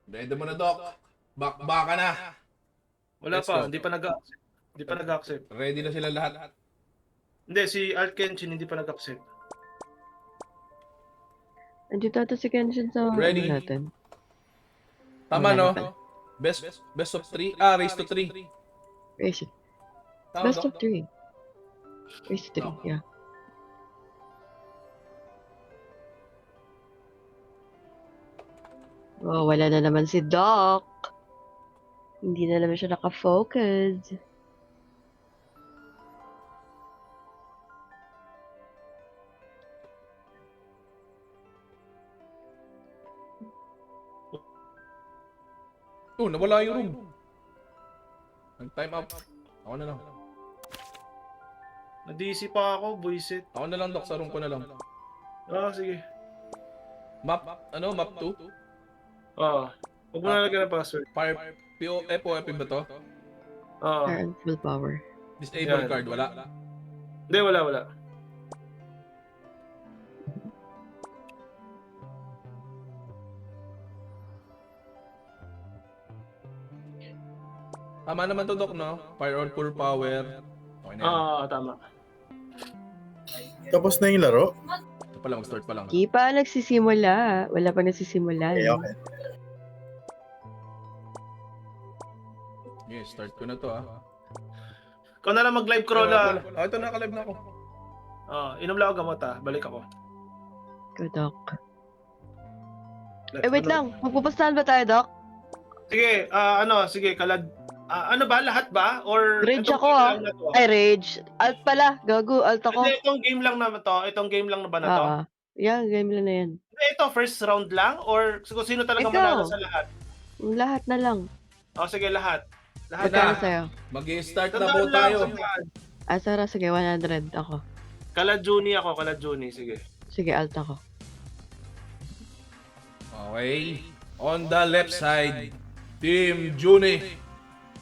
Ready mo na, Doc. Baka na. Wala Let's pa, go. hindi pa nag-accept. Hindi pa nag-accept. Ready na sila lahat. Hindi, si Alt Kenshin hindi pa nag-accept. Andito ata si Kenshin sa Ready? ano natin. Tama, Wala no? na pala. Best of 3. Race to 3. Race. Tama, Best Doc? of 3. Race 3, No. yeah. Oh, wala na naman si Doc. Hindi na naman siya nakafocus. Oh, nawala yung room. Nag-time up. Ako na lang. Na-DC pa ako, buisit. Ako na lang, Doc. Sa room ko na lang. Sige. Map 2? Huwag mo na lagyan ng password. Fire FOF ba to? Parang full power. Disable Yan. card, wala. Hindi, wala. Tama naman to, Doc, no? Fire on full power. Okay na yan. Tama. Tapos na yung laro? Ito pa lang, mag-start pa lang. Di pa nagsisimula. Wala pa nagsisimula. Okay, eh. okay. Yes, start ko na to, Ikaw na lang mag-live crawler. Ito na, ka-live na ako. Inom lang ako gamot Balik ako. Go, Doc. Let's Wait go. lang. Magpupustahan ba tayo, Doc? Sige, sige, kalad. Ano ba, lahat ba? Or Rage itong ako, game ah. lang na to? Ay, Rage. Alt pala. Gago. Alt ako. Hindi, itong game lang na to. Itong game lang na ba na to? Yeah, game lang na yan. Hindi, ito, first round lang? Or kung sino talaga Ikaw. manalo sa lahat? Lahat na lang. Sige, lahat. Lahat Magkano na. sa'yo? Mag-i-start na Tandaan po lang, tayo. tandaan. Sara, sige, 100 ako. Kala Juni ako, sige. Sige, alt ako. Okay. On the left side, Team Juni.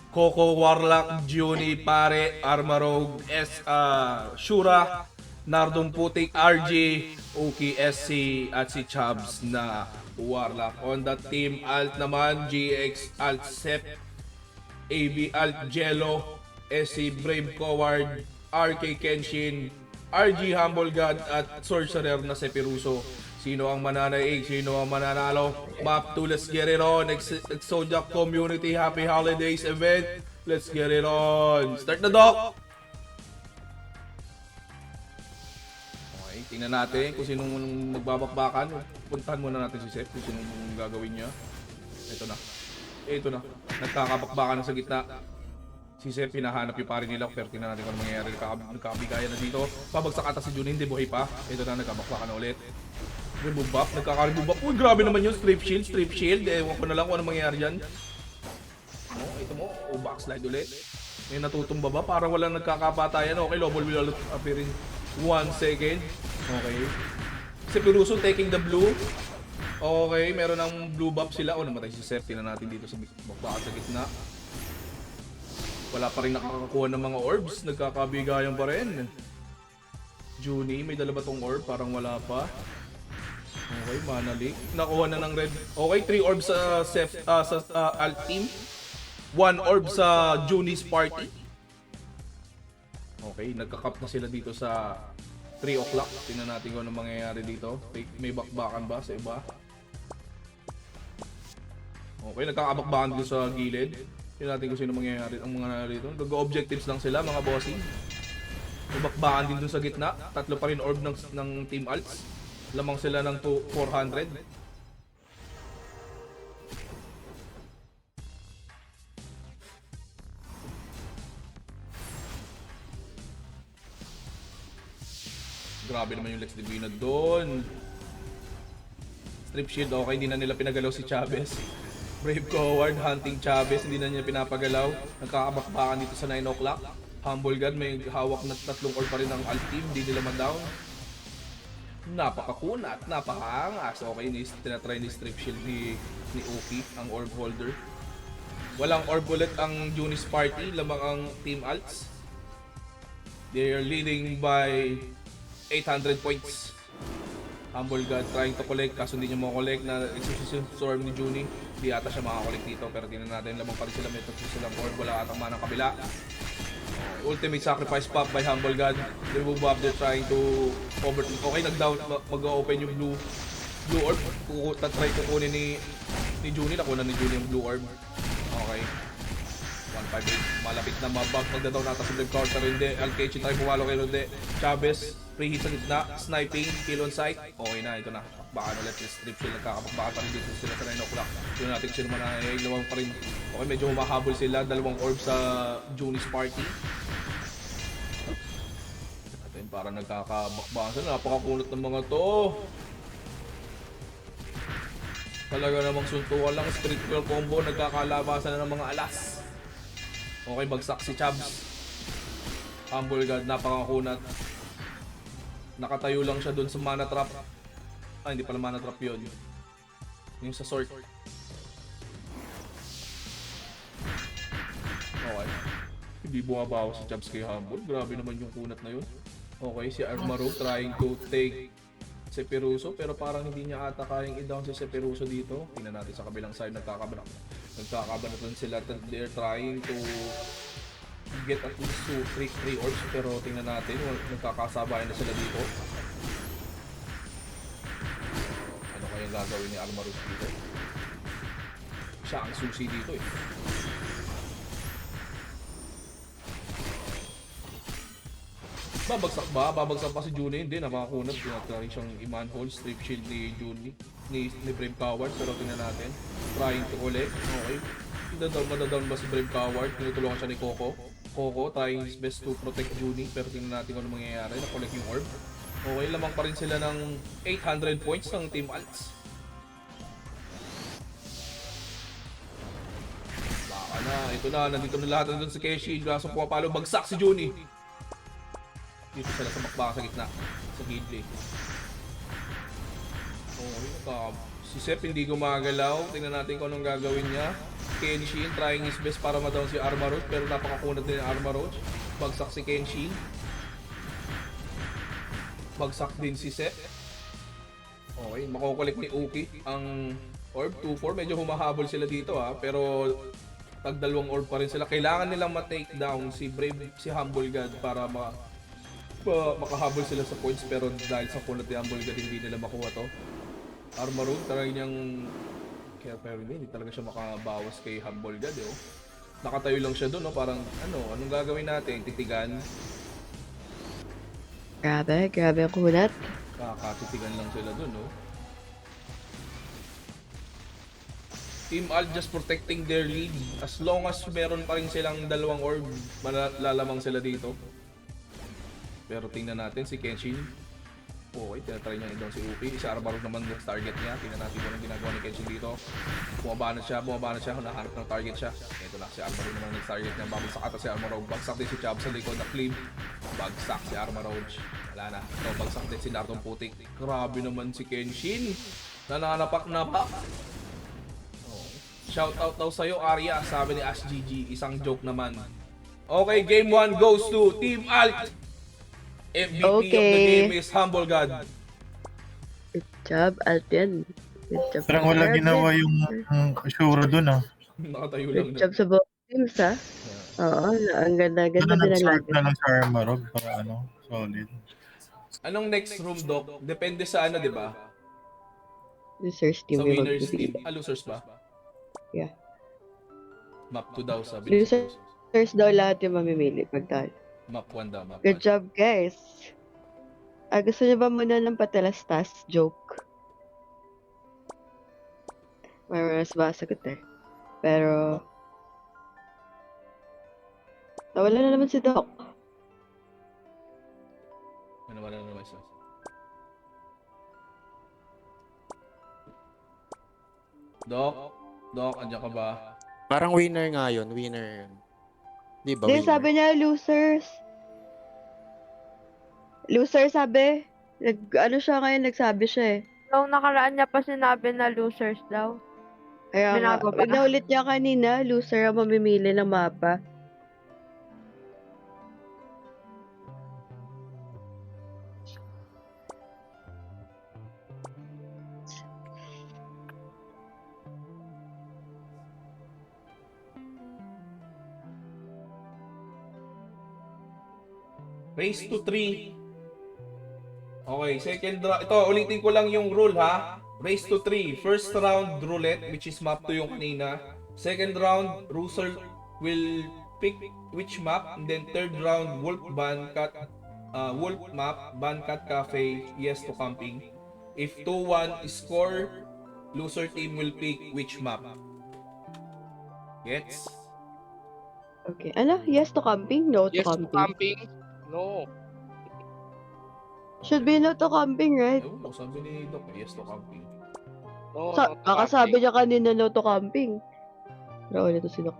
Coco Warlock, Juni, Pare, Armarog, Shura, Nardong Putik, RG, Uki, SC, at si Chubbs na Warlock. On the team Alt naman, GX, Alt Sep, AB, Alt Jello, SC, Brave Coward, RK Kenshin, RG Humble God, at Sorcerer na Sepiruso. Sino ang mananaig? Sino ang mananalo? Map 2, let's get it on. Zodiac Community Happy Holidays event. Let's get it on. Start na, Doc! Okay, tingnan natin kung sinong magbabakbakan. Puntahan muna natin si Seth kung sinong gagawin niya. Ito na. Nagkakabakbakan na sa gitna. Si Seth, hinahanap yung pare nila. Pero tingnan natin kung ano mangyayari. Nagkakabigayan na dito. Pabagsak ata si Juni, hindi buhay pa. Ito na, nagkabakbakan na ulit. Remove buff, nagkaka-remove buff. Uy, grabe naman yun. Strip shield. Ewan ko na lang kung ano mangyayari dyan. Ito mo. Backslide ulit. May natutumba ba? Parang walang nagkakapatayan. Okay, Lobol will appear in 1 second. Okay. Si Piruso taking the blue. Okay, meron ng blue buff sila. Namatay si Seth. Tingnan natin dito sa bakbakan sa gitna. Wala pa rin nakakakuha ng mga orbs. Nagkakabigayan pa rin. Juni, may dala ba tong orb? Parang wala pa. Okay, Manalik. Nakuha na ng red. Okay, 3 orbs sa alt team. 1 orb sa Juni's party. Okay, nagka-cap na sila dito sa 3 o'clock. Tingnan natin kung ano mangyayari dito. May bakbakan ba sa iba? Okay, nagkakabakbakan dito sa gilid. Tingnan natin kung sino mangyayari ang mga narito. Nag-objectives lang sila, mga bossing. May bakbakan din dun sa gitna. 3 pa rin orb ng Team Alts. Lamang sila ng 400. Grabe naman yung Lex Divina doon. Strip shield, okay, hindi na nila pinagalaw si Chavez. Brave Coward, hunting Chavez, hindi na niya pinapagalaw. Nagkakabakbakan dito sa 9 o'clock. Humble God, may hawak na 3 orb pa rin ng alt team, hindi nila ma-down. Napakakunat, napakaangas. Okay, tinatry ni Strip Shield ni Uki, ang orb holder. Walang orb ulit ang Juni's party, lamang ang Team Alts. They are leading by 800 points. Humble God trying to collect, kaso hindi niya makollect na Exorcism Storm ni Junie. Hindi ata siya makakollect dito, pero tingnan natin, lamang pa rin sila, may tatlo silang orb, wala atang manang kabila. Ultimate sacrifice pop by Humble God. Remove Bob, they're trying to overthrow. Okay, nag-down, mag-open yung blue orb. Tatry kukunin ni Junie, nakuha ni Junie yung blue orb. Okay. 158, malapit na mabag, magdadaw nata sa Brave Counter, hindi. Alkechi try pumalo kay Rode. Chavez, preheat sa gitna, sniping, kill on sight. Okay na, ito na. Baka ulit, strip shield, nagkakapakbaka pa rin dito sila sa 9 o'clock. Yun natin sino man ay lawang pa rin. Okay, medyo humahabol sila, dalawang orb sa Junie's party. Atin, parang nagkakabakbakan sila, napakakunot ng mga to. Talaga namang suntukan lang, street girl combo, nagkakalabasan na ng mga alas. Okay, bagsak si Chabs. Humble God, napakakunat. Nakatayo lang siya dun sa mana trap. Ah, hindi pala mana trap yun. Yung sa sword. Okay. Hindi bumabawas si Chabs kay Humble. Grabe naman yung kunat na yun. Okay, si Armaro trying to take Sepiruso, pero parang hindi niya ata kayang i-down si Sepiruso dito. Tingnan natin sa kabilang side, nagkakabanatan sila. They're trying to get at least 3 orbs, pero tingnan natin, nagkakasabayan na sila dito. Ano kayang gagawin ni Armarus dito? Siya ang susi dito eh. Babagsak ba? Babagsak pa si Junie? Hindi, napakakunat. Tinatry siyang i-manhole, strip shield ni Junie, ni Brave Coward, pero tingnan natin. Trying to collect. Okay. Madadown ba si Brave Coward? Tinutulungan siya ni Coco. Coco trying his best to protect Junie, pero tingnan natin kung ano mangyayari. Na-collect yung orb. Okay, lamang pa rin sila ng 800 points ng Team Alts. Baka na, ito na, nandito na lahat nandun si Keshi. Kaso pumapalo, bagsak si Junie. Dito sila sa bakbaka sa gitna, sa Gidley. Okay, si Sep hindi gumagalaw. Tingnan natin kung anong gagawin niya. Kenshin trying his best para ma-down si Armarouge, pero napakakunat din ang Armarouge. Bagsak si Kenshin. Bagsak din si Sep. Okay, makukulik ni Uki ang orb. 2-4, medyo humahabol sila dito ha, pero tagdalawang orb pa rin sila. Kailangan nilang ma-take down si Brave, si Humble God para makahabol sila sa points, pero dahil sa kunat ni Humble God hindi nila makuha to. Armarouge try niyang pero hindi talaga siya makabawas kay Humble God eh, oh. Nakatayo lang siya doon, no? Parang anong gagawin natin? Titigan. Grabe ang kunat. Kakatitigan lang sila doon, no? Team Alt just protecting their lead. As long as meron pa rin silang dalawang orb, malalamang sila dito. Pero tingnan natin si Kenshin. Okay, tinatry niya i-down si Upi. Si Armarouge naman next target niya. Tingnan natin kung anong ginagawa ni Kenshin dito. Bumaba na siya. Nahanap ng target siya. Ito na, si Armarouge naman next target niya. Babagsak ata si Armarouge. Bagsak din si Chubb sa likod na clean. Bagsak si Armarouge. Wala na. Ito, bagsak din si Narton Putik. Grabe naman si Kenshin. Nananapak-napak. Oh. Shoutout daw sa'yo, Arya. Sabi ni Ash GG. Isang joke naman. Okay, game 1 goes to Team Alt. MVP of the game is Humble God. Good job, Alpian. Good job. Parang wala ginawa yung Shura dun ah. Nakatayo lang Good job sa both teams, ha? Oo, ang ganda-ganda Ano din ang nag-start laban. na lang sa Armarog para solid. Anong next room, Doc? Depende sa di ba? Losers team Sa yung winners magbibigay. team. Losers ba? Yeah. Map 2 daw sabi ni Losers daw lahat yung mamimili pag tayo. Map 1 daw, map 1. Good job, guys. Gusto niyo ba muna ng patalastas joke? May mas masagot eh. Pero, nawala na naman si Doc. Ano wala na naman siya? Doc, andyan ka ba? Parang winner nga yun, winner yun. Di ba Hindi, winner? sabi niya losers. Loser sabi. Siya ngayon, nagsabi siya eh. Nung nakaraan niya pa sinabi na losers daw. Kaya nga, Binago ba? naulit niya kanina, loser ang mamimili ng mapa. Race to 3. Okay, second round. Ito, ulitin ko lang yung rule ha. Race to 3. First round, roulette, which is map 2 yung kanina. Second round, Russell will pick which map. And then third round, Wolf map, Bancat Cafe, yes to camping. If 2-1 score, loser team will pick which map. Gets? Okay. Ano? Yes to camping? No to Yes, camping? camping. No. Should be no to camping, right? Ewan ko, sabi ni Doc, yes to camping. No, Sa, not baka sabi camping. niya kanina no to camping. Pero ulit to sino.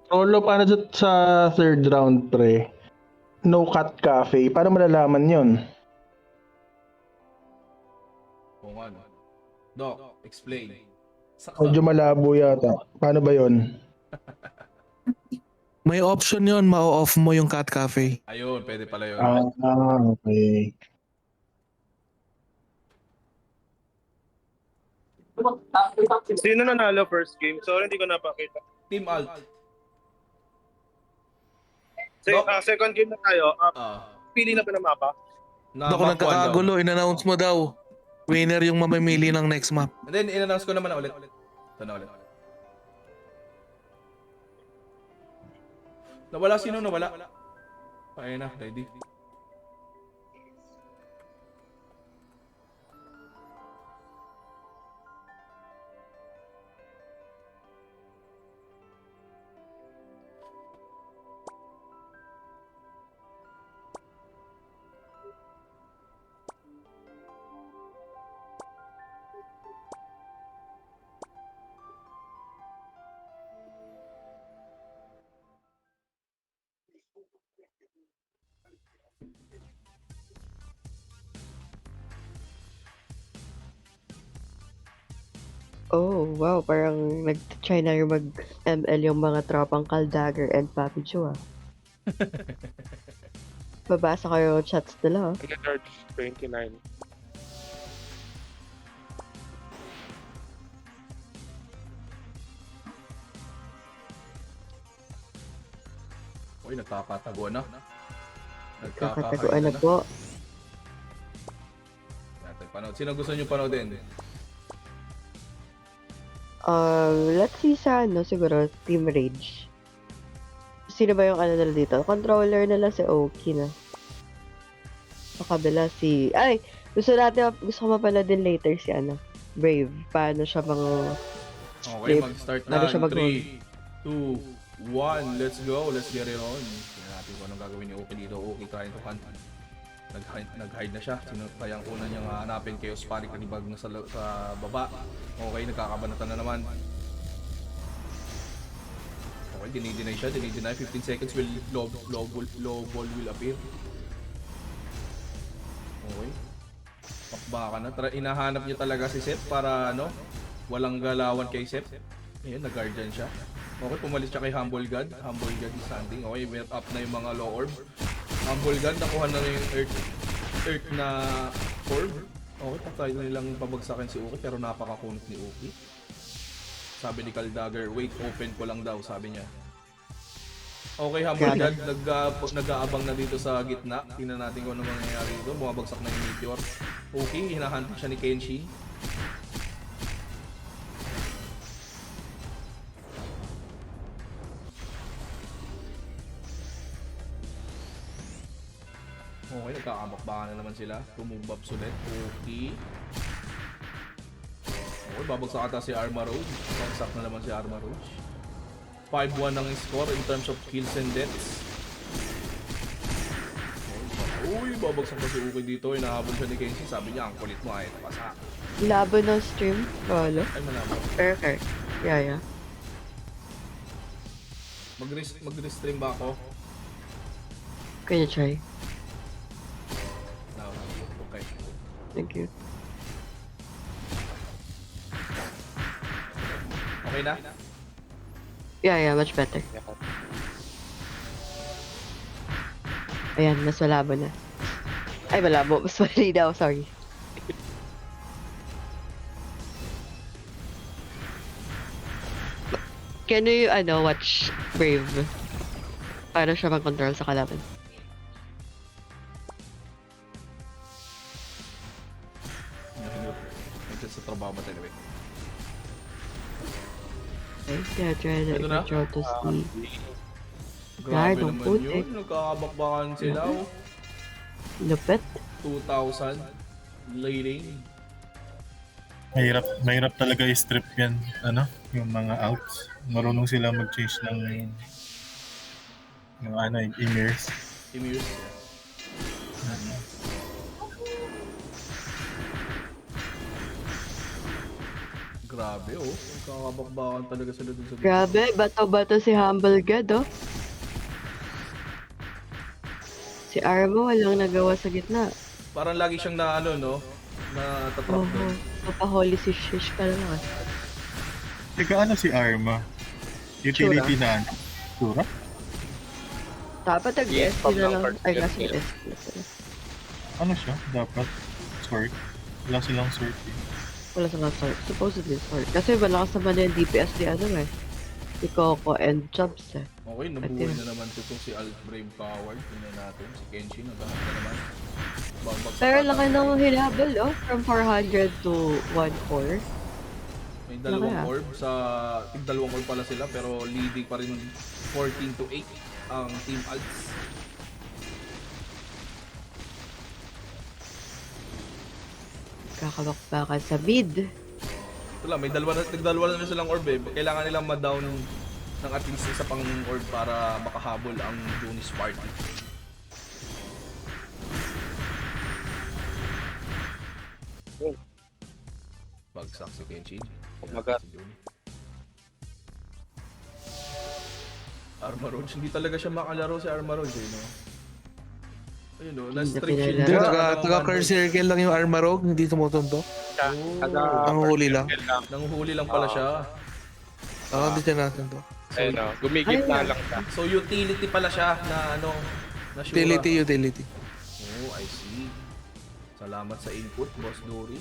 Rolo, paano sa third round, pre? No cut cafe. Paano malalaman yon? Kung ano. Doc, explain. Medyo malabo yata. Paano ba yon? May option yon, ma-off mo yung cat cafe. Ayun, pwede pala yun. Okay. Sino nanalo first game? Sorry, hindi ko napakita. Team Alt. Second game na tayo. Ah. Pili na ba ng mapa? Na Ako map 1 daw. nagkakagulo, in-announce mo daw. Winner yung mamimili ng next map. And then, in-announce ko naman na ulit. Ito na ulit. Nawala, sino nawala? Ayun na, ready. Oh, wow. Parang nag-try na yung mag-ML yung mga tropang Kaldagger and Papi Chua. Babasa ko yung chats nila. Third 29. Uy, nagkakatago na. Kakataguan na po. Natin panood. Sino gusto nyo panoodin? Let's see sa ano, siguro, Team Rage. Sino ba yung ano nila dito? Controller nila si Oki na. Sa kabila si... Ay! Gusto ko mapanood din later si ano, Brave. Paano siya Okay, mag-start na. Bago siya 3, 2, 1. Let's go. Let's get it on. Tingnan natin kung anong gagawin ni Oki dito. Oki trying to hunt. Nag-hide na siya. Sino kaya ang una niyang hanapin? Chaos Panic kanibag na sa baba. Okay, nagkakabanatan na naman. Okay, dinideny siya. Dinideny. 15 seconds will low ball will appear. Okay. Pakbaka na. Inahanap niya talaga si Seth para ano, walang galawan kay Seth. Ayun, nag-guardian siya. Okay, pumalis siya kay Humble God. Humble God is standing. Okay, met up na yung mga low orb. Humble God, nakuha na yung earth na orb. Okay, patay na nilang pabagsakin si Uki pero napakakunot ni Uki. Sabi ni Kaldagger, wait, open ko lang daw, sabi niya. Okay, Humble God, nag-aabang na dito sa gitna. Tingnan natin kung ano mangyayari dito. Bumabagsak na yung meteor. Okay, hinahanap siya ni Kenshi. Okay, nagkakabakbakan na naman sila. Tumubabs ulit. Okay. Okay, babagsak ata si Arma Rouge. Bagsak na naman si Arma Rouge. 5-1 ang score in terms of kills and deaths. Okay, Uy, babagsak pa si Uki dito. Inahabol siya ni Kenshi. Sabi niya, ang kulit mo ay napasa. Labo ng stream. Lolo. Ay, malabo. Okay. Yeah. Mag-restream ba ako? Can you try? No. Okay. Thank you. Okay na? Yeah, much better. Ayan, mas malabo na. Ay, malabo. Mas malinaw, sorry. Can you, watch Brave? Para siya mag-control sa kalaban. Nandiyan sa trabaho mo tayo. Okay, yeah, try to Ito na? control to sleep. Grabe don't naman put yun. it. Nagkakabakbakan sila. Oh. Lupit. 2,000. Leading. Mahirap talaga i-strip yan, yung mga outs. Marunong sila mag-change ng emirs. Emirs. Grabe oh. Nagkakabakbakan talaga sila dun sa dito. Grabe, bato-bato si Humble God, oh. Si Armo walang nagawa sa gitna. Parang lagi siyang na no? Na tatrap doon. Papaholi si Shish ka lang, ah. Teka, si Arma? Utility na Sura? Dapat Yes, nag-SP na lang. pag-number Ay, set nasa yun. SP na sila. Ano siya? Dapat? Sword? Wala silang sword eh. Wala sa sword. Supposedly sword. Kasi malakas naman yung DPS ni ni Coco and Chubbs, eh. Okay, nabuhay na naman itong si Alt Brave Coward. Tingnan natin. Si Kenshin, naghanap na naman. Babagsak Pero ata. laki nang hinabol, oh. From 400 to 1-4. May dalawang Laki, ah. orb sa... Tig-dalawang orb pala sila pero leading pa rin 14 to 8 ang Team Alts. Kakabakbakan sa mid. Ito lang, may tig-dalawa na silang orb eh. Kailangan nilang ma-down ng at least isa pang orb para makahabol ang Junis party. Bagsak si Kenshin. Umagat. Si Juni. Armaroj, hindi talaga siya makalaro si Armaroj eh, no? Ayun no, na-strike shield Hindi, Hindi, siya. taga-curse circle lang yung Armarog, hindi tumutundo. Ang huli lang. Nanguhuli lang pala siya. Hindi siya natin to. Ayun o, gumigit na lang siya. So utility pala siya na na Shura. Utility. Oh, I see. Salamat sa input, Boss Dory.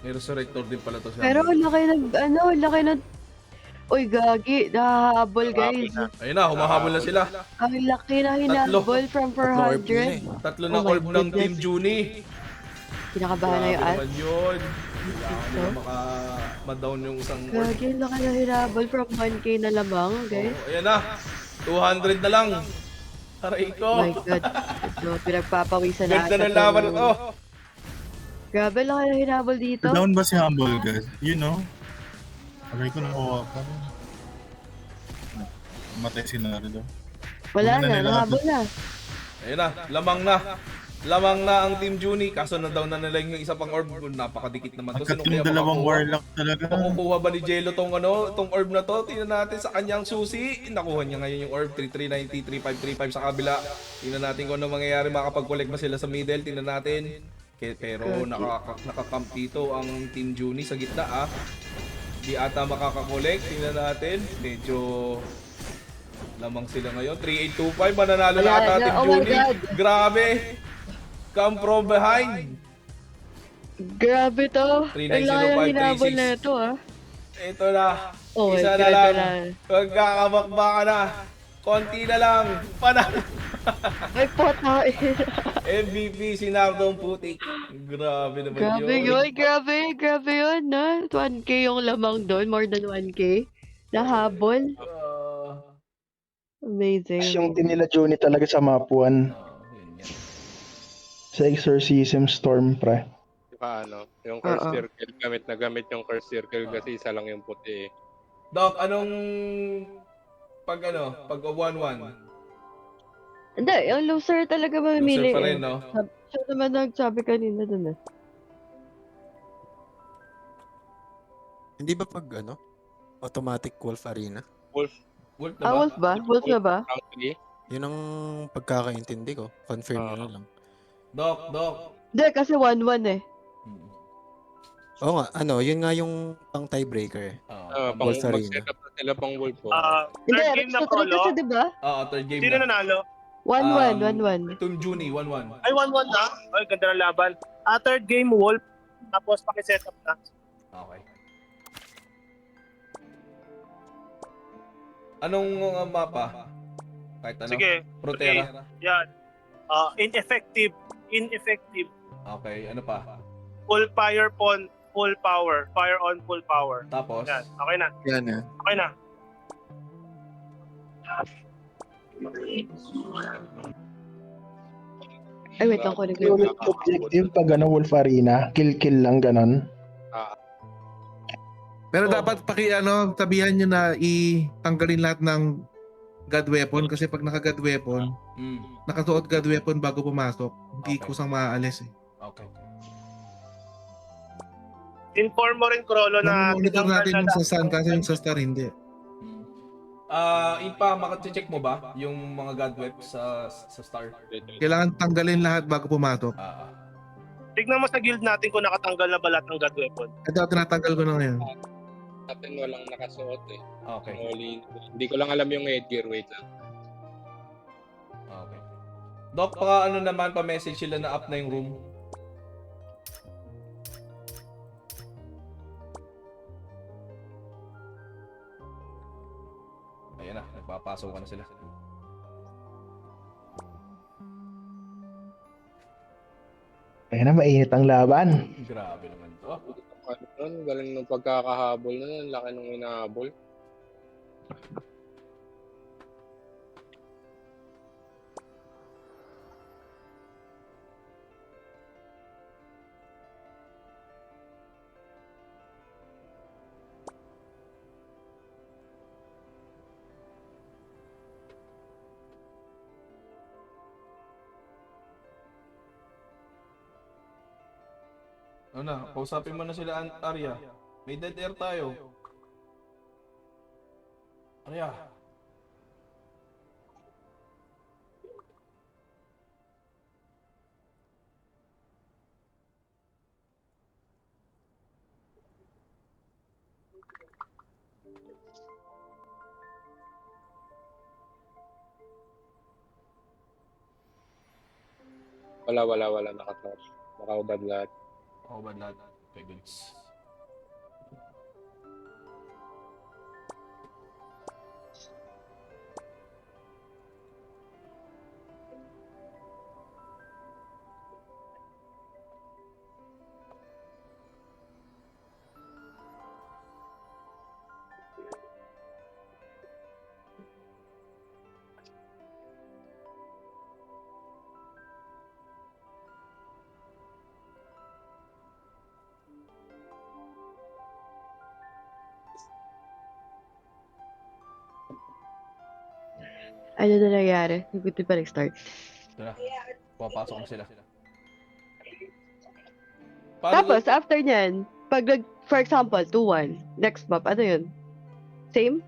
May resurrector din pala to siya. Pero laki ng... Uy, gagi. Nahahabol, guys. Ayun na, humahabol na sila. Ang laki na hinabol from 400. Tatlo na Oh my orb ng goodness. Team Juni. Kinakabahan na yung Grabe alt. naman yun. Kailangan nila ma-down yung isang orb. Gagi, laki na hinabol from 1k na lamang, guys. Oh, ayan na. 200 na lang. Aray ko. Oh my God. Ito, pinagpapawisan na Ganda ng laban na to. Grabe, laki na hinabol dito. Down ba si Humble God? Aray ko nakuha pa. Matay si Naruto. Wala Hindi na na, nila nahabol na. Ayun na, lamang na. Lamang na ang Team Juni. Kaso na down na nila yung isa pang orb. Napakadikit naman to. Agkat Sino yung kaya dalawang makakuha? warlock talaga. Makukuha ba ni Jello tong orb na to? Tingnan natin sa kanyang susi. Nakuha niya ngayon yung orb. 3390, 3535 sa kabila. Tingnan natin kung ano mangyayari. Makakapag-collect ba sila sa middle? Tingnan natin. Pero nakakamp dito ang Team Juni sa gitna ah. Di ata makakakolect. Tingnan natin. Medyo lamang sila ngayon. 3825. Mananalo na Wala ata na. Team Oh my Juni. God. Grabe. Come from behind. Grabe to. 390, Ang laki na 536. hinabol na ito, ah. Ito na. Oh my Isa na God, lang. wala. Magkakabakbaka na. Konti na lang. Panalo. Ay, pota. MVP si Nardong Putik. Grabe naman Grabe yun, grabe yun, na. 1k yung lamang doon, more than 1k. Nahabol. Amazing. Yung team nila Juni talaga sa map 1. Yun yan. Sa Exorcism Storm, pre. Yung curse Oo. circle, gamit na gamit yung curse circle kasi isa lang yung puti eh. Doc, anong pag 1-1? Hindi, yung loser talaga Loser mamimili pa eh. rin, no? Siya naman nagsabi kanina dun eh. Hindi ba pag automatic Wolf Arena? Wolf, Wolf na Ah, ba? Wolf ba? Wolf na ba? round 3. Yun ang pagkakaintindi ko. Confirm nyo na lang. Doc. Hindi, kasi 1-1 eh. Hmm. Oo nga, yun nga yung pang tiebreaker eh. Pang Wolf Arena. mag-set up na sila pang Wolf. Hindi, Third game na race to 3 Prolo. kasi diba? Third game Sino na. nanalo? 1-1, 1-1. Team Juni, 1-1. Ay, 1-1 na. Ay, ganda ng laban. Third game, Wolf. Tapos paki-set up na. Okay. Anong mapa? Kahit ano? Sige. Protera. Yan. Ineffective. Okay, ano pa? Full fire on full power. Fire on full power. Tapos? Yan. Okay na. Yan eh. Okay na. Ay, wait lang ko rin. Yung objective pag Wolf Arena, kill lang ganon. Pero dapat sabihan nyo na itanggalin lahat ng God Weapon kasi pag naka-God Weapon, nakasuot God Weapon bago pumasok, hindi Okay. kusang maaalis eh. Okay. Inform mo rin, Krolo, na Monitor natin yung sa Sun kasi yung sa Star hindi. Impa, makacheck mo ba yung mga god webs sa Star? Kailangan tanggalin lahat bago pumasok. Tignan mo sa guild natin kung nakatanggal na ba lahat ng God Weapon. Ito, tinatanggal ko na ngayon. Natin walang nakasuot eh. Okay. Hindi ko lang alam yung headgear. Wait lang. Okay. Doc, pa naman, pa-message sila na up na yung room. Ayan na, nagpapasok ka na sila. Ayan na, mainit ang laban. Grabe naman to. Galing nung pagkakahabol na, laki nung inahabol. Ano na, kausapin mo na sila, Arya. May dead air tayo. Arya. Wala nakatap. Nakaubad lahat. Ako ba lahat? Okay, goods. Ano na nangyari? Hindi pa nag-start. Tara, papasok na sila. Tapos, after nyan, pag for example, 2-1, next map, ano yun? Same?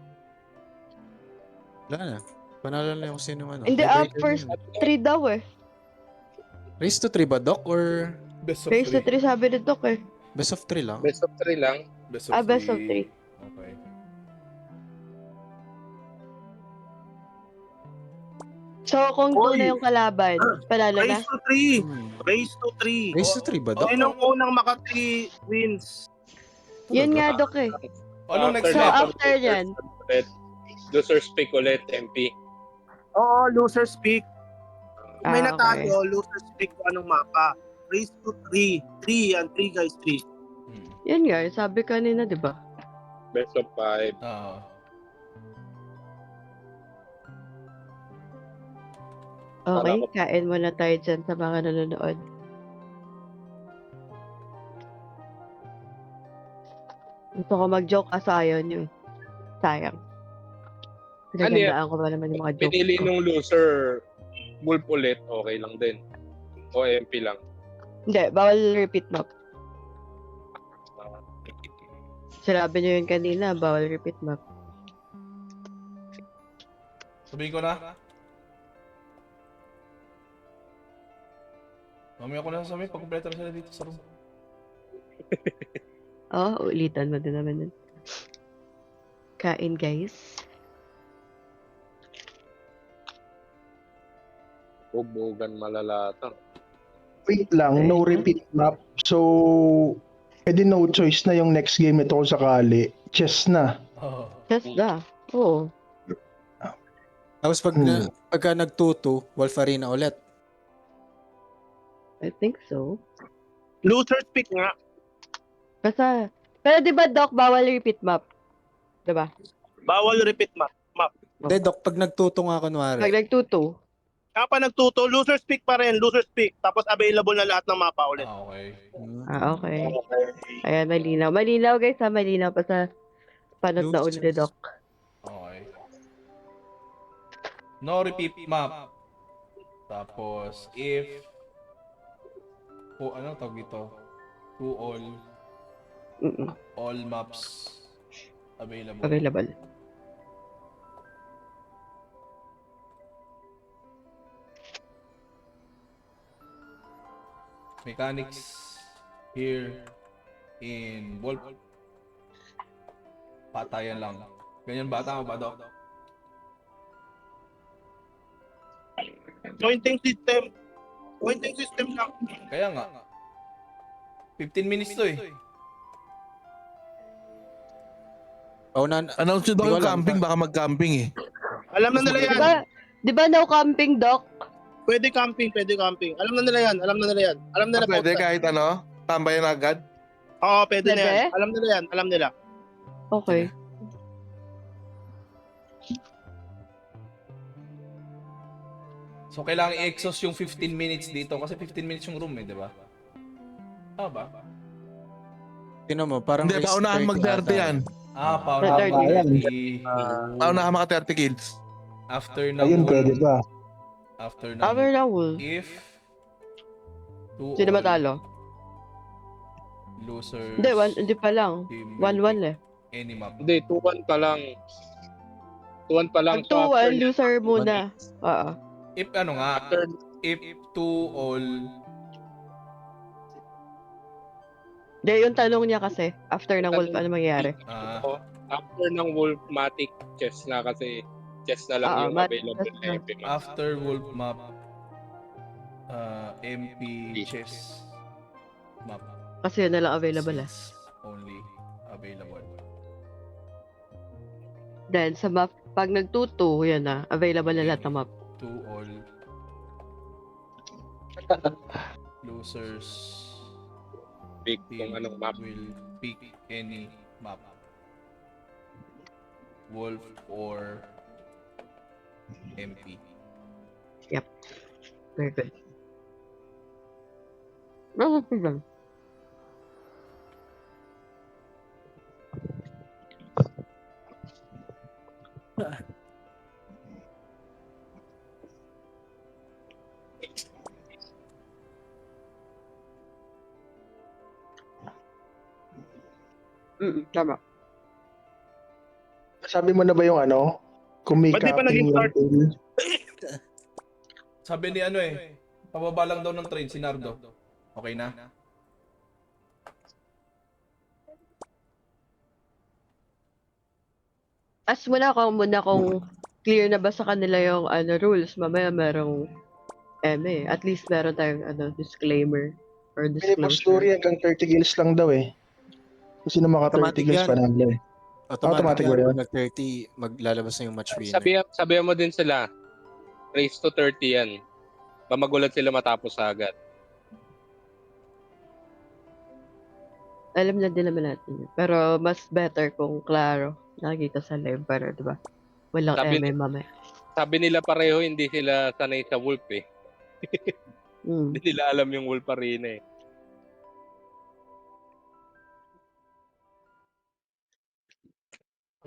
Wala na. Panalo na yung sino man. Hindi, first 3 daw eh. Race to 3 ba, Doc? Or Best of Race to 3 sabi ni Doc eh. best of 3 lang? Best of 3 lang. Best Best of 3. Okay. So, kung Oy! 2 na yung kalaban, panalo na? Race to 3. Hmm. Race to 3. Race to 3 ba, Doc? Sinong unang maka-3 wins? Yun nga, Doc eh. Anong next So, map? after yan, Losers pick ulit, MP. Oo, losers pick. Kung may Ah, natalo, losers pick kung anong mapa. Race to 3. 3 yan. 3 guys, 3. yun nga, sabi kanina, di ba? Best of 5. Okay, kain muna tayo dyan sa mga nanonood. Gusto ko mag-joke kaso ayaw niyo eh. Sayang. Pinagandaan ko pa naman yung mga jokes Pinili ko. nung loser, Wolf ulit, okay lang din. O MP lang. Hindi, bawal repeat map. Sinabi niyo yun kanina, bawal repeat map. Sabihin ko na. Mamaya ko na sasabihin pag kumpleto na sila dito sa room. Oh, ulitan mo din naman yun. Kain, guys. Bubugan malalata. Wait lang, no repeat map. So, edi no choice na yung next game nito kung sakali. Chess na. Oh. Just da. Oo. Tapos pagka nagtuto, Wolf Arena ulit. I think so. Loser's pick nga. Basta, pero di ba, Doc, bawal repeat map? Diba? Bawal repeat map. Hindi, Doc, pag nagtuto nga kunwari. Pag nagtuto, Kapag nagtuto, loser's pick pa rin. Loser's pick. Tapos available na lahat ng mapa ulit. Ah, okay. okay. Ayan, malinaw. Malinaw, guys, ha? Malinaw pa sa panot na ulit ni Doc. Okay. No repeat map. Tapos, if... ano tawag dito? To all maps available. Available. Mechanics here in Wolf. Patayan lang. Ganyan ba? Tama ba, Doc? Pointing system. Pointing system lang. Kaya nga. 15 minutes to eh. Paunan, Announce nyo daw Di ko yung alam. camping, baka mag-camping eh. Alam na nila yan. Di ba no camping, Doc? Pwede camping, pwede camping. Alam na nila yan. Alam na nila yan. Alam nila Pwede po. kahit ano, tambayan agad. Oo, pwede na yan. Pwede? Alam nila yan. Alam nila. Okay. So, kailangan i-exhaust yung 15 minutes dito kasi 15 minutes yung room eh, di ba? Ah ba? Tino mo, parang Hindi, race paunahan 30 mag-30 ata. yan. Ah, Thirty. paunahan 30. Paunahan mga 30 kills. After na Ayun, pwede Wolf. ba? After na Cover na wolf. If to Sino all matalo? losers Hindi, hindi pa lang. team 1-1 eh. any map. Hindi, 2-1 pa lang. 2-1 pa lang. Pag So, after 2-1, loser muna. Oo. If ano nga, After, if to all Hindi, yung tanong niya kasi, after ng wolf, ano mangyayari? after ng Wolfmatic, chess na kasi chess na lang Oo, yung mat- available chess na na. MP map. after wolf map MP chess map Kasi yun na lang available eh. only available. Then, sa map, pag nagtuto, yan na, available na lahat ng map. To all losers Big team kung anong map. will pick any map. Wolf or MP. Very good. No problem. Tama. Sabi mo na ba yung ano? Kung may Ba't di pa capping naging start? yung Sabi ni ano eh, pababa lang daw ng train si Nardo. Okay na? As muna kung clear na ba sa kanila yung ano rules, mamaya merong at least meron tayong disclaimer or Minimum disclosure. story hanggang 30 kills lang daw eh. Kung sino maka 30 Automatic kills yan. panalo eh. Automatic, Automatic yan. ba yun? Pag nag-30, maglalabas na yung match winner. Sabihan mo din sila, race to 30 yan. Mamagulat sila matapos agad. Alam na din naman natin yun. Pero mas better kung klaro nakikita sa live para, di ba? Walang Sabi- mamaya. Sabi nila pareho, hindi sila sanay sa Wolf eh. Mm. Hindi nila alam yung Wolf Arena eh.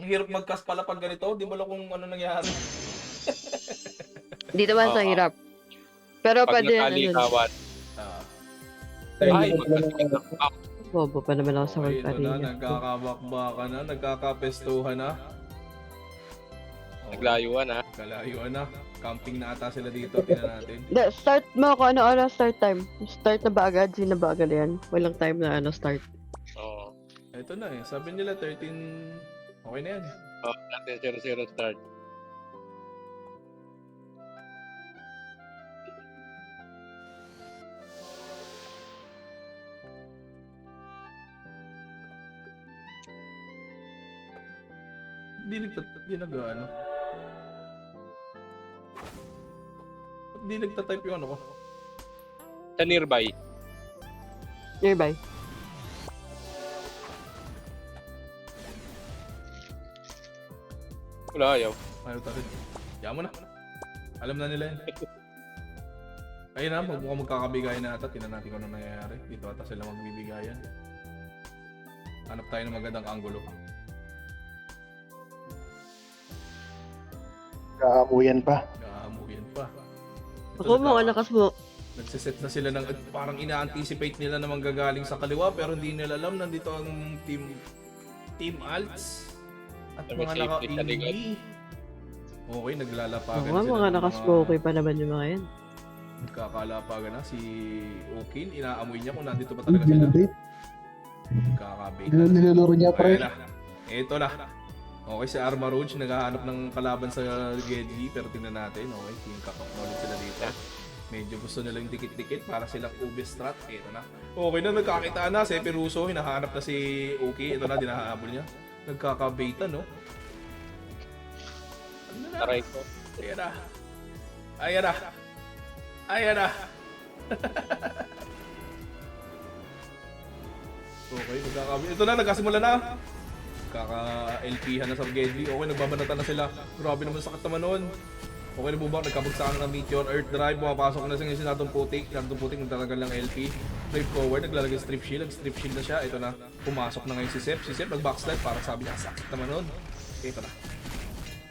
Ang hirap mag-cast pala pag ganito. Di mo alam kung ano nangyari. Hindi naman sa Oo. hirap. Pero Pag pwede yan, nagkaligawan. Ah. Ay, magkakita ng back. bobo pa naman ako sa Okay, work ito na. arena. Nagkakabakbaka na. Nagkakapestuhan na. Naglayuan ha. Kalayuan na. Camping na ata sila dito. Tingnan natin. Start mo kung ano start time. Start na ba agad? Sino ba agad yan? Walang time na start. Oo. Ito na eh. Sabi nila 13... Okay na yan. Oh, natin 0-0 start. Hindi nag-ano. Hindi nagta-type yung ano ko. Sa nearby. Nearby. Wala, ayaw. Ayaw tayo. Diyan mo na. Alam na nila yan. Ayun na, mukhang magkakabigayan na ata. Tingnan natin kung ano nangyayari. Dito ata sila magbibigayan. Hanap tayo ng magandang anggulo. Kaamuyan pa. Naamuyan pa. Ito, Ako mga lakas mo. nagsiset na sila ng parang ina-anticipate nila na manggagaling sa kaliwa pero hindi nila alam nandito ang team Alts at May mga safety sa likod. naka-EV. Okay, naglalapagan Ako nga sila mga ng nakasmoky pa naman yung mga yan. Nagkakalapagan na si Okin. Inaamoy niya kung nandito pa talaga sila. Nagkakabait na. Niloloro niya Ayan na. Ito na. Okay, si Arma Rouge naghahanap ng kalaban sa Gedli pero tingnan natin. Okay, team kakaknowledge sila dito. Medyo gusto nila yung dikit-dikit para silang ube strat. Ito na. Okay na, nagkakitaan na. Sepi Russo, hinahanap na si Oki. Ito na, dinahabol niya. Nagkakabaita, no? Ano na? Taray ko. Ayan na. Ayan na. Ayan na. Okay, nagkakabaita. Ito na, nagkasimula na. Kaka-LP-han na sa Gedli. Okay, nagbabanatan na sila. Grabe naman sakit naman nun. Okay na bubak, nagkabagsakan ng Meteor Earth Drive. Pumapasok na siya si Natong Putik. Natong Putik nagtatagal ng LP. Drive forward, naglalagay strip shield. Nag-strip shield na siya. Ito na, pumasok na ngayon si Sep. Si Sep nag-backslide para sabi niya, sakit naman nun. Ito na.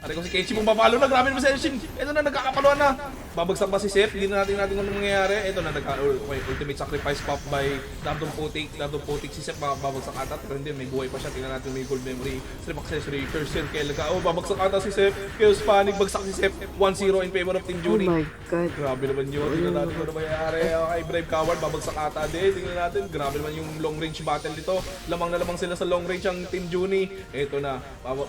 Ari ko si Kenshi mong papalo na, grabe naman si Elshin. Ito na, nagkakapaluan na. Babagsak ba si Sep? Hindi na natin kung anong mangyayari. Ito na, ultimate sacrifice pop by Damdong Putik. Damdong Putik, si Sep babagsak ata. Pero hindi, may buhay pa siya. Tingnan natin may gold memory. Strip accessory, curse circle. Babagsak ata si Sep. Chaos panic, bagsak si Sep. 1-0 in favor of Team Oh Jury. my god. Grabe naman yun. Tingnan natin kung ano mangyayari. Okay, Brave Coward, babagsak ata din. Tingnan natin. Grabe naman yung long range battle dito. Lamang na lamang sila sa long range ang Team Juni. Ito na.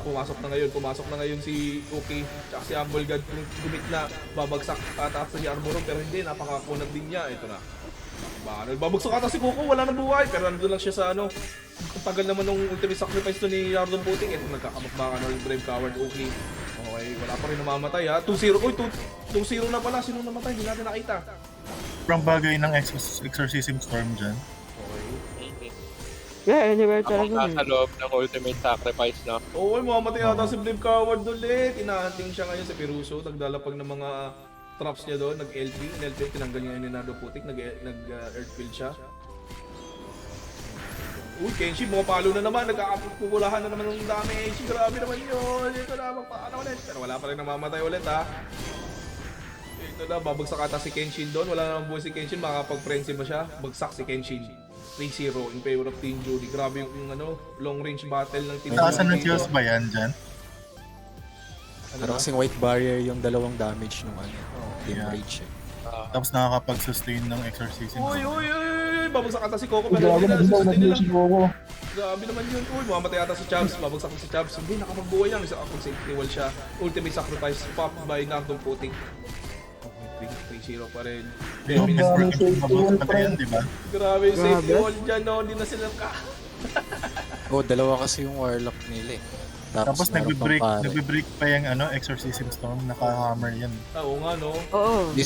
Pumasok na ngayon. Pumasok na ngayon si Uki. Tsaka si Humble God. Gumit na. Babagsak ata si Armoron. Pero hindi. Napakakunat din niya. Ito na. Babagsak ata si Coco. Wala nang buhay. Pero nandun lang siya sa ano. Ang tagal naman nung ultimate sacrifice to ni Yardon Putik. Ito nagkakabakbakan ng Brave Coward. Uki. Okay. Wala pa rin namamatay ha. 2-0. Uy, 2-0 na pala. Sino namatay? Hindi natin nakita. Sobrang bagay ng Exorcism Storm dyan. Okay. Yeah, anywhere Ako talaga. nasa loob ng ultimate sacrifice na. Oo, mamamatay ata si Brave Coward ulit. Inaanting siya ngayon sa Peruso. Nagdalapag ng mga traps niya doon. Nag-LP. In-LP, tinanggal niya yung Nenado Putik. Nag-Earthfield siya. Uy, Kenshi, pumapalo na naman. Nagkakapupulahan na naman ng damage. Grabe naman yun. Ito na, magpaano ulit. Pero wala pa rin namamatay ulit ha. Ito na, babagsak ata si Kenshin doon. Wala namang buhay si Kenshin. Makakapag-frenzy ba siya? Bagsak si Kenshin. 3-0 in favor of Team Judy. Grabe yung ano, long range battle ng Team Taasan ng dito. Diyos ba yan dyan? Ano Parang ba? kasing white barrier yung dalawang damage nung ano. Team Yeah. Rage. Tapos nakakapag-sustain ng Exorcism. Uy, uy, uy! Babagsak ata si Coco pero Grabe hindi na. na Sustain nila. si Coco. Grabe naman yun. Uy, mamamatay ata si Chubbs. Babagsak si Chubbs. Hindi, nakapagbuhay yan. Isa ako safety wall siya. Ultimate sacrifice pop by Nardong Puting. Okay, 3-0 pa rin. Yung Demi- Miss Working pa yan, di ba? Grabe yung safety Grabe. wall dyan, no? Hindi na sila Oh, dalawa kasi yung warlock nila eh. Tapos meron pang pare. nagbe-break pa yung Exorcism Storm, naka-hammer yan. Oo nga, no? Oo. Hindi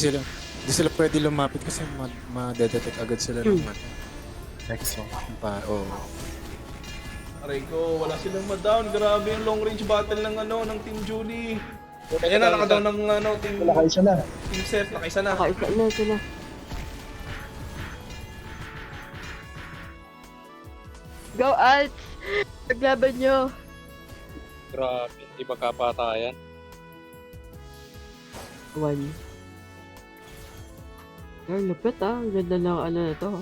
sila pwede lumapit kasi ma-detect agad sila ng Exo. oh. Aray ko, wala silang ma-down. Grabe yung long range battle ng ano, ng Team Judy. Ayan na, naka-down ng ano, Team Nakaisa na. Seth. Nakaisa na. Nakaisa na sila. Go Alts! Paglaban nyo! Grabe, hindi magkapatayan. 1. Lupit Ang ganda ng ano na to.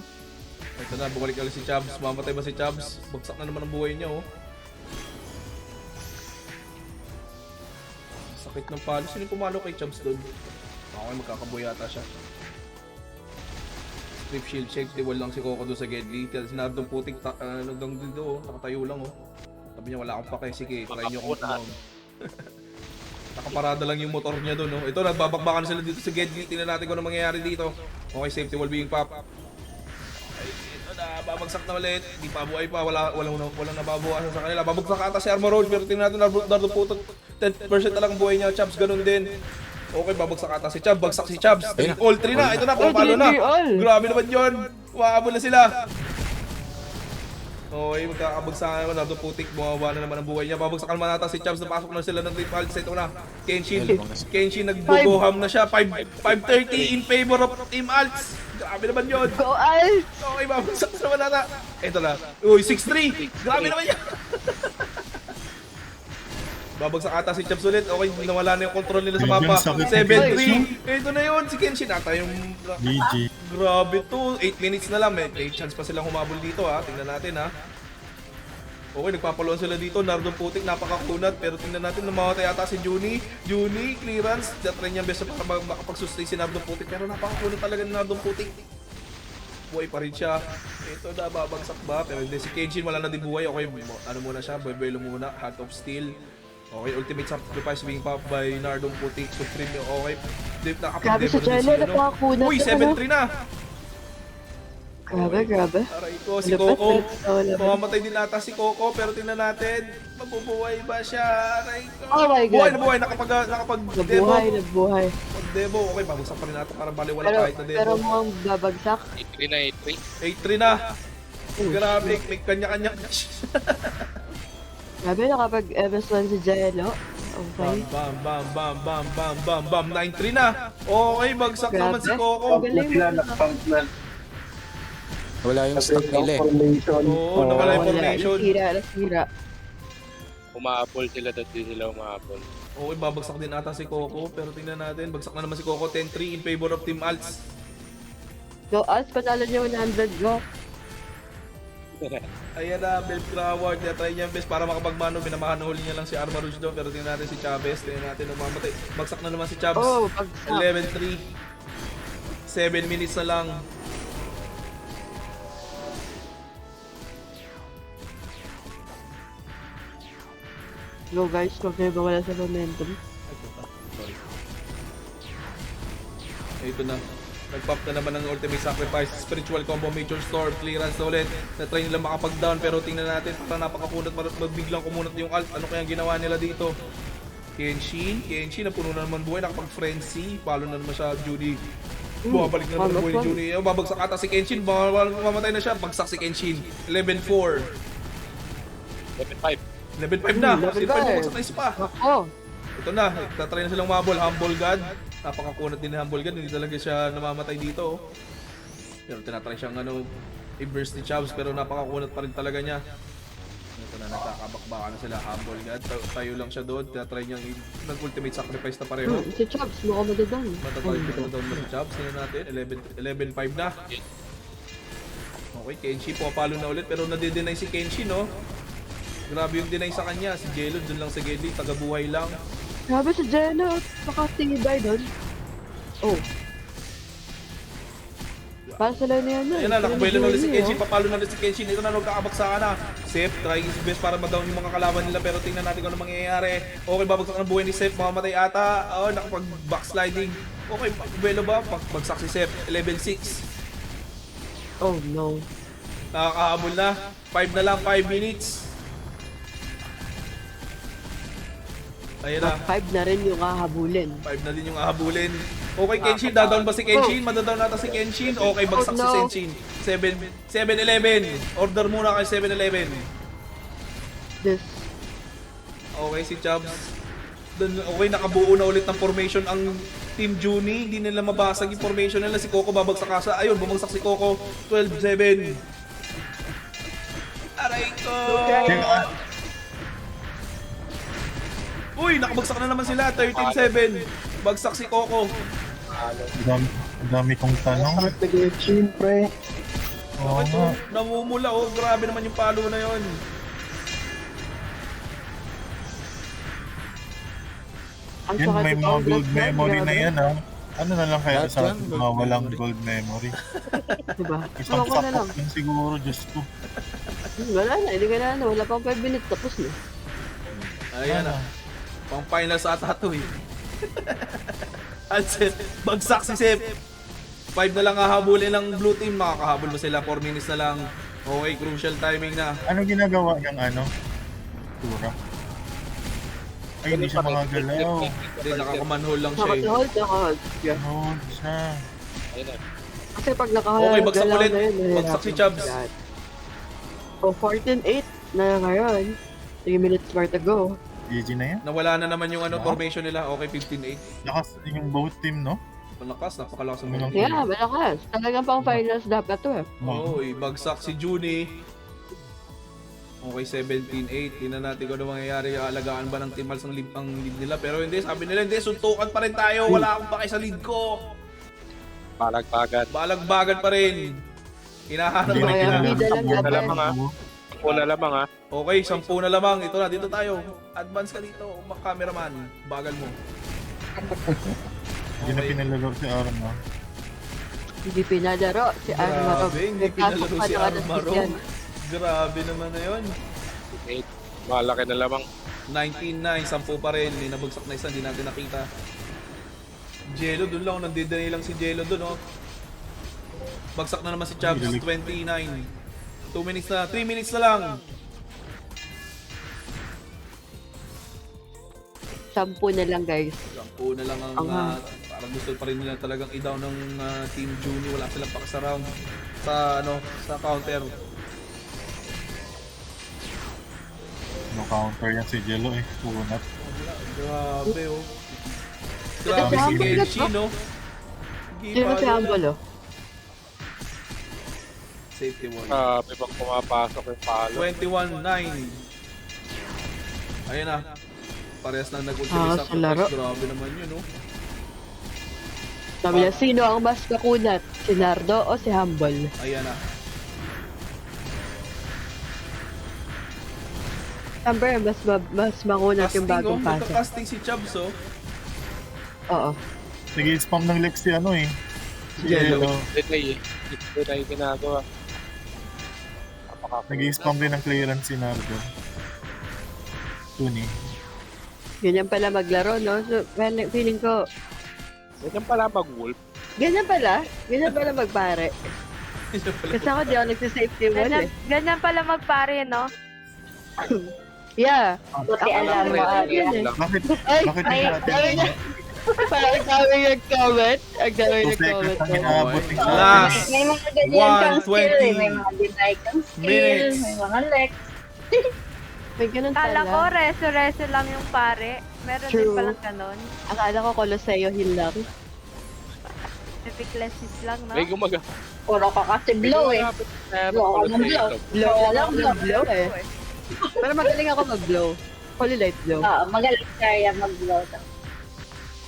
Ito na, bumalik ulit si Chubbs. Mamatay ba si Chubbs? Bagsak na naman ang buhay niya, oh. Sakit ng palo. Sino yung pumalo kay Chubbs doon? Okay, magkakabuhay yata siya. Strip shield, safety wall lang si Coco doon sa Gedli. Sinabi ng putik, nagdang dito, oh. Nakatayo lang, oh. Sabi niya, wala akong pake. Sige, try niyo kung ano. Nakaparada lang yung motor niya doon, no? Ito, nagbabakbakan sila dito sa Gedli. Tingnan natin kung ano mangyayari dito. Okay, safety wall being pop. Okay, ito na, babagsak na ulit. Hindi pa buhay pa, walang nababawasan sa kanila. Babagsak ata si Armor Road, pero tingnan natin, Dardo Putot. 10% na lang buhay niya, Chubbs, ganun din. Okay, babagsak ata si Chubbs, bagsak si Chubbs. All 3 na, ito na, pumapalo na. Grabe naman yun. Umaabol na sila. Okay, magkakabagsakan naman, Dardo Putik, bumawa na naman ang buhay niya. Babagsakan naman ata si Chubbs, napasok na sila ng Great Pulse. Ito na, Kenshin nagboboham na siya. 530 in favor of Team Alts. Grabe naman yun. Go Alts! Okay, babagsak naman ata. Ito na, uy, 6-3. Grabe naman yan. Babagsak ata si Chubbs ulit. Okay, nawala na yung control nila sa mapa. 7-3. Ito na yun, si Kenshin ata yung... GG. Grabe to. 8 minutes na lang. May chance pa silang humabol dito, ha. Tingnan natin, ha. Okay, nagpapaloan sila dito. Nardong Putik, napakakunat. Pero tingnan natin, namamatay ata si Juni. Juni, clearance. Try niya best para makapag-sustain si Nardong Putik. Pero napakakunat talaga ni Nardong Putik. Buhay pa rin siya. Ito na, babagsak ba? Pero hindi, si Kenshin wala na din buhay. Okay, ano muna siya? Boy-boy muna. Heart of Steel. Okay, ultimate sacrifice being popped by Nardong Putik. Supreme, okay. Grabe sa Jello, napakakunat. Uy, 7-3 na. Grabe. Aray ko, si Coco. Mamamatay din ata si Coco, pero tingnan natin. Mabubuhay ba siya? Aray ko. Oh my God. Buhay, nakapag-demo. Nabuhay. Pag-demo, okay, babagsak pa rin natin para baliwala kahit na Pero demo. mukhang babagsak. 8-3 na 8-3 8-3. na. Grabe, may kanya-kanya. Grabe, nakapag-MS1 si Jello. Okay. Bam. 9-3 na. Okay, bagsak naman si Coco. Galing. Wala yung stock nila eh. Oo, nawala yung formation. Nasira. Umaapol sila, dati sila umaapol. Okay, babagsak din ata si Coco, pero tingnan natin, bagsak na naman si Coco, 10-3 in favor of Team Alts. Go Alts, panalo niya 100, go. Ayan na, Bell Croward, try niya ang best para makapagmano, binamahan na huli niya lang si Arma Rouge doon, pero tingnan natin si Chavez, tingnan natin umamatay. Bagsak na naman si Chavez, Oh, bagsak. 11-3. 7 minutes na lang. Go guys, kung kayo wala sa momentum. Ito na. Nag-pop na naman ng ultimate sacrifice. Spiritual combo, major storm, clearance na ulit. Na-try nila makapag-down pero tingnan natin. Parang napakakunat, magbiglang kumunat yung alt. Ano kaya ginawa nila dito? Kenshin, napuno na naman buhay. Nakapag-frenzy. Palo na naman siya, Judy. Bumabalik na naman buhay ni Judy. Babagsak ata si Kenshin. Mamatay na siya. Bagsak si Kenshin. 11-4. 7-5. 11-5 na. 11-5. Sino pa babagsak na isa pa? Ako. Ito na, tatry na silang mabol. Humble God. Napakakunat din ni Humble God. Hindi talaga siya namamatay dito. Pero tinatry siyang i-burst ni Chubbs. Pero napakakunat pa rin talaga niya. Ito na, nagkakabakbaka na sila. Humble God. Tayo lang siya doon. Tinatry niyang nag-ultimate sacrifice na pareho. Si Chubbs, mukhang madadang. Matatayo na si Chubbs. Tingnan natin. 11-5 na. Okay, Kenshin pumapalo na ulit. Pero nade-deny si Kenshin, no? Grabe yung deny sa kanya. Si Jello dun lang sa Gedli. Tagabuhay lang. Grabe si Jello, nakatibay doon. Oh. Para sila na yan. Ayan na, nakabuelo na ulit si Kenshin. Papalo na ulit si Kenshin. Ito na, nagkakabaksakan na. Seth, trying his best para ma-down yung mga kalaban nila. Pero tingnan natin kung ano mangyayari. Okay, babagsak ng buhay ni Seth. Mamamatay ata. Oh, nakapag-backsliding. Okay, buelo ba? Bagsak si Seth. 11-6. Oh no. Nakakahabol na. 5 na lang, 5 minutes. Ayan na. 5 na rin yung kahabulin. 5 na din yung ahabulin. Okay, Kenshin. Dadown ba si Kenshin? Madadown nata si Kenshin. Okay, bagsak si Kenshin. 7-11. Order muna kay 7-11. This. Okay, si Chubbs. Okay, nakabuo na ulit ng formation ang Team Juni. Hindi nila mabasag yung formation nila. Si Coco babagsak kasa. Ayun, bumagsak si Coco. 12-7. Aray ko! Uy, nakabagsak na naman sila. 13-7. Bagsak si Coco. Ang dami kong tanong. Bakit nag-chin, pre? Oo Bakit nga. namumula oh? Grabe naman yung palo na yon. Ang Yan, sakit may sa mga Congress gold na, memory na grabe. yan ah. Ano na lang kaya Lahat sa yan, atin gold mga walang memory. gold memory? Diba? Isang Ewan ko na lang. sakot lang siguro, Diyos ko. Wala na, hindi ka na ano. Wala pang 5 minutes, tapos na. Ayan na. Pang finals ata to eh. Anset, bagsak si Sep. 5 na lang hahabulin ng blue team. Makakahabol mo sila. 4 minutes na lang. Okay, crucial timing na. Ano ginagawa ng ano? Tura. Ay, hindi siya makagalaw. Hindi, nakakamanhol lang siya eh. Nakahold, nakahold. Yeah. Ano siya? Ayun na. Kasi pag nakahold, Okay, bagsak galaw ulit. na yun, Bagsak si nahihirapan Chubbs. yan. So, 14-8 na ngayon. 3 minutes more to go. GG na yan. Nawala na naman yung ano, formation nila. Okay, 15-8. Lakas yung both team, no? Malakas, napakalakas ng Ano mga. Yeah, malakas. Talagang pang finals dapat to eh. Oo, bagsak si Junie. Okay, 17-8. Tingnan natin kung ano mangyayari. Alagaan ba ng Team Hals ang lead nila? Pero hindi, sabi nila, hindi, suntukan pa rin tayo. Wala akong pake sa lead ko. Palagpagan. Balagbagan pa rin. Hinahanap Hindi na na Kaya kilala. bida lang Wala dapat. lamang ha. Una lamang ha. Okay, 10 na lamang. Ito na, dito tayo. Advance ka dito, cameraman. Bagal mo. Hindi na pinalaro si Aaron, no? Hindi pinalaro si Armaro. Grabe, hindi pinalaro si Armaro. Yan. Grabe naman na yun. 8. Malaki na lamang. 19-9, 10 pa rin. May nabagsak na isa, hindi natin nakita. Jello, dun lang. Nandidelay lang si Jello dun, oh. Bagsak na naman si Chubbs, 29. 2 minutes na, 3 minutes na lang. 10 na lang guys. 10 na lang ang parang gusto pa rin nila talagang i-down ng Team Juni. Wala silang pakasarang sa ano, sa counter. No counter yan si Jello, eh. Punat. Grabe, oh. Ito Grabe si si Humble, Kenshi, no? Sino si Humble oh? Safety wall. May pang pumapasok yung palo. 21-9. Ayun na. Parehas na nag-ultimate Sa laro. Grabe naman yun, no? Sabi niya, sino ang mas kakunat? Si Nardo o si Humble? Ayan na. Siyempre, mas makunat yung bagong pasok. Magka-casting si Chubbs, oh. Oo. Nag-spam ng Lex si ano, eh. Si Jello. Jello. Ito na yung ginagawa. Nag-spam din ng clearance si Nardo. Tuni. Ganyan pala maglaro, no? So, feeling ko, Ganyan pala mag-wolf. ganyan pala magpare. Kasi ako di ako nagsisafety wall Ganyan, eh. ganyan pala magpare, no? Yeah. Buti Ako alam mo, lang Arya. yun eh. Bakit? Ay, Bakit ay, hindi natin? dami na. Parang dami nag-comment. Ang dami 2 nag-comment. seconds ang inaabot ni Last May mga ganyan kang skill 1:20 eh. May mga deny kang skill. minutes. May mga lex. May ganun Kala ko, pala. reso-reso lang yung pare. Meron din True. palang ganon. Akala ko Coloseo heal lang. Epic classes lang, no? May gumaga. Puro ka kasi blow eh. Blow ka ng blow. Blow Wala lang, lang blow. blow eh. Pero magaling ako mag-blow. Fully light blow. Magaling kaya mag-blow daw.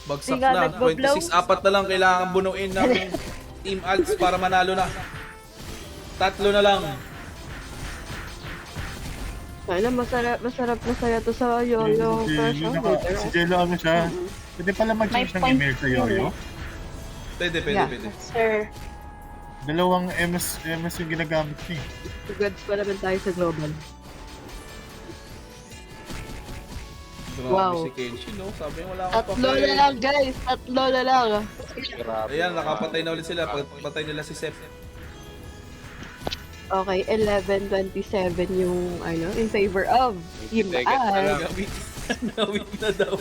Bagsak Di nga na. nagbo-blow. 26, apat na lang kailangan bunuin ng Team Alts para manalo na. 3 na lang. Sana masaya to sa yo-yo version. Si Jello ano siya? Pwede pala mag-change ng May email sa Yoyo. Pwede. Yeah. Sir. Dalawang MS yung ginagamit niya. Goods pa naman tayo sa global. Grabe Wow. si Kenshi, no? Sabi niya wala akong 3 na lang guys, 3 na lang. Grabe. Ayan, nakapatay na ulit sila. Patay nila si Sep. Okay, 11-27 yung ano, in favor of Team Second na Al. lang. Nawit na daw.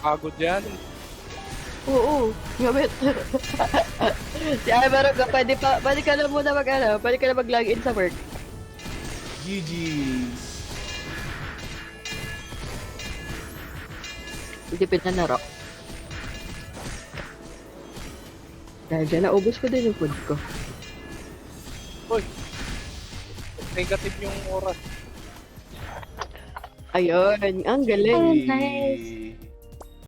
Pagod yan. Oo, gamit. Si Alvaro, pwede ka na muna pwede ka na mag-login sa work. GG's. Hindi pinanaro. Dahil dyan, naubos ko din yung food ko. Uy. Negative yung oras. Ayun, ang galing. Nice.